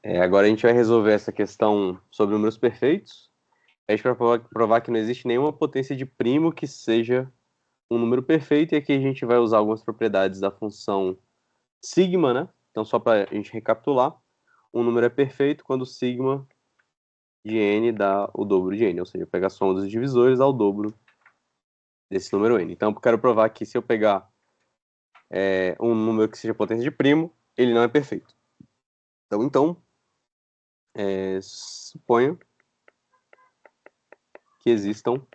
Agora a gente vai resolver essa questão sobre números perfeitos. A gente vai provar que não existe nenhuma potência de primo que seja um número perfeito, e aqui a gente vai usar algumas propriedades da função sigma, né? Então, só para a gente recapitular, um número é perfeito quando sigma de n dá o dobro de n, ou seja, pegar a soma dos divisores ao dobro desse número n. Então, eu quero provar que se eu pegar um número que seja potência de primo, ele não é perfeito. Então suponha que existam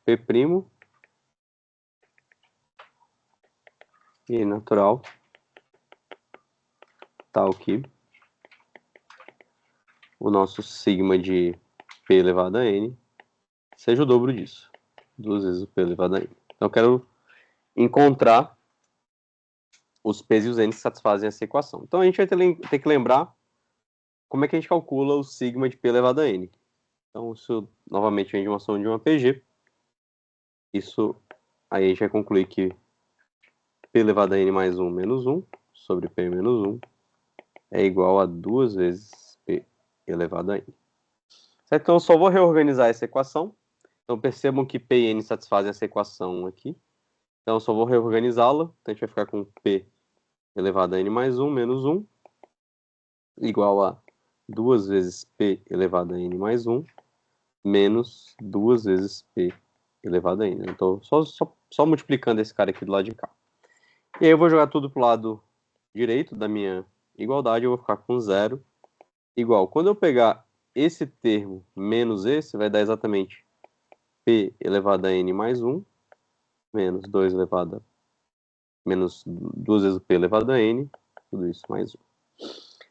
P' e natural tal que o nosso sigma de P elevado a n seja o dobro disso, 2 vezes o P elevado a n. Então eu quero encontrar os P's e os N's que satisfazem essa equação. Então a gente vai ter que lembrar como é que a gente calcula o sigma de P elevado a n. Então isso novamente vem de uma soma de uma PG. Isso aí a gente vai concluir que P elevado a n mais 1 menos 1 sobre P menos 1 é igual a 2 vezes P elevado a n. Certo? Então eu só vou reorganizar essa equação. Então percebam que P e N satisfazem essa equação aqui. Então eu só vou reorganizá-la. Então a gente vai ficar com P elevado a n mais 1 menos 1 igual a 2 vezes P elevado a n mais 1 menos 2 vezes P elevado a n. Então só multiplicando esse cara aqui do lado de cá. E aí eu vou jogar tudo pro lado direito da minha igualdade. Eu vou ficar com 0 igual. Quando eu pegar esse termo menos esse, vai dar exatamente P elevado a n mais 1 menos 2 elevado a menos 2 vezes o P elevado a n, tudo isso mais 1.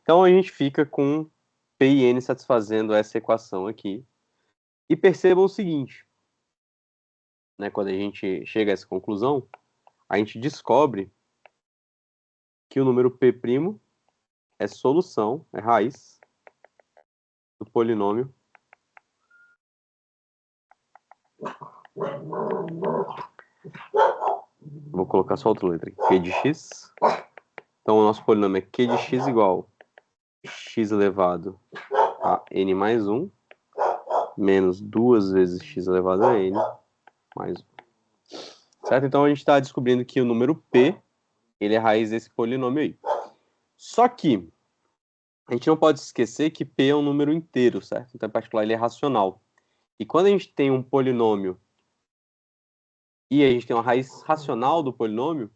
Então a gente fica com P e N satisfazendo essa equação aqui. E percebam o seguinte, né, quando a gente chega a essa conclusão, a gente descobre que o número P' é solução, é raiz do polinômio vou colocar só outra letra aqui, Q de x. Então o nosso polinômio é Q de x igual a x elevado a n mais 1 menos 2 vezes x elevado a n mais 1. Certo? Então a gente está descobrindo que o número P ele é raiz desse polinômio aí. Só que a gente não pode esquecer que P é um número inteiro, certo? Então, em particular, ele é racional. E quando a gente tem um polinômio e a gente tem uma raiz racional do polinômio,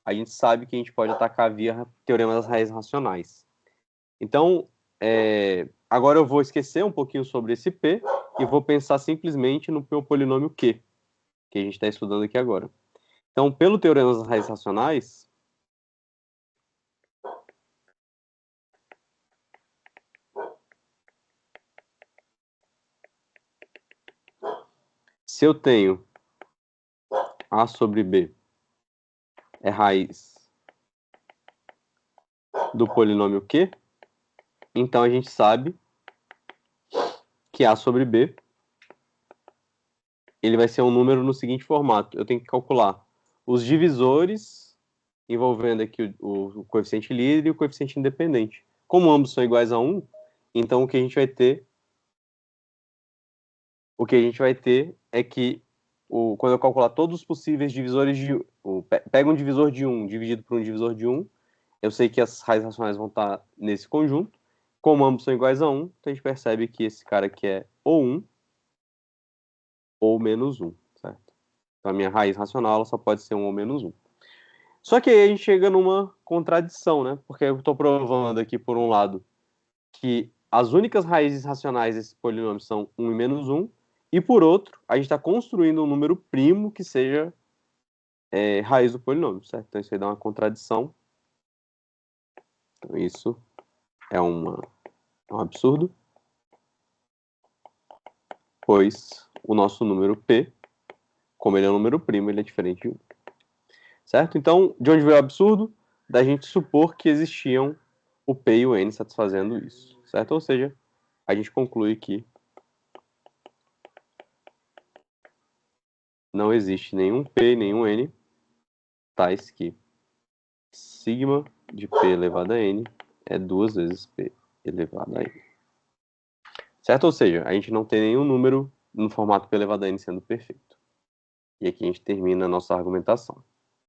a gente sabe que a gente pode atacar via teorema das raízes racionais. Então, agora eu vou esquecer um pouquinho sobre esse P e vou pensar simplesmente no meu polinômio Q, que a gente está estudando aqui agora. Então, pelo teorema das raízes racionais, se eu tenho A sobre B é raiz do polinômio Q, então a gente sabe que A sobre B ele vai ser um número no seguinte formato. Eu tenho que calcular os divisores envolvendo aqui o coeficiente líder e o coeficiente independente. Como ambos são iguais a 1, então o que a gente vai ter é que quando eu calcular todos os possíveis divisores pega um divisor de 1 dividido por um divisor de 1, eu sei que as raízes racionais vão estar nesse conjunto. Como ambos são iguais a 1, então a gente percebe que esse cara aqui é ou 1 ou menos 1, certo? Então a minha raiz racional ela só pode ser 1 ou menos 1. Só que aí a gente chega numa contradição, né? Porque eu estou provando aqui, por um lado, que as únicas raízes racionais desse polinômio são 1 e menos 1, e por outro, a gente está construindo um número primo que seja raiz do polinômio, certo? Então isso aí dá uma contradição. Então isso é um absurdo, pois o nosso número P, como ele é um número primo, ele é diferente de 1. Certo? Então, de onde veio o absurdo? Da gente supor que existiam o P e o N satisfazendo isso. Certo? Ou seja, a gente conclui que não existe nenhum P, nenhum N, tais que sigma de P elevado a N é 2 vezes P elevado a N. Certo? Ou seja, a gente não tem nenhum número no formato P elevado a N sendo perfeito. E aqui a gente termina a nossa argumentação.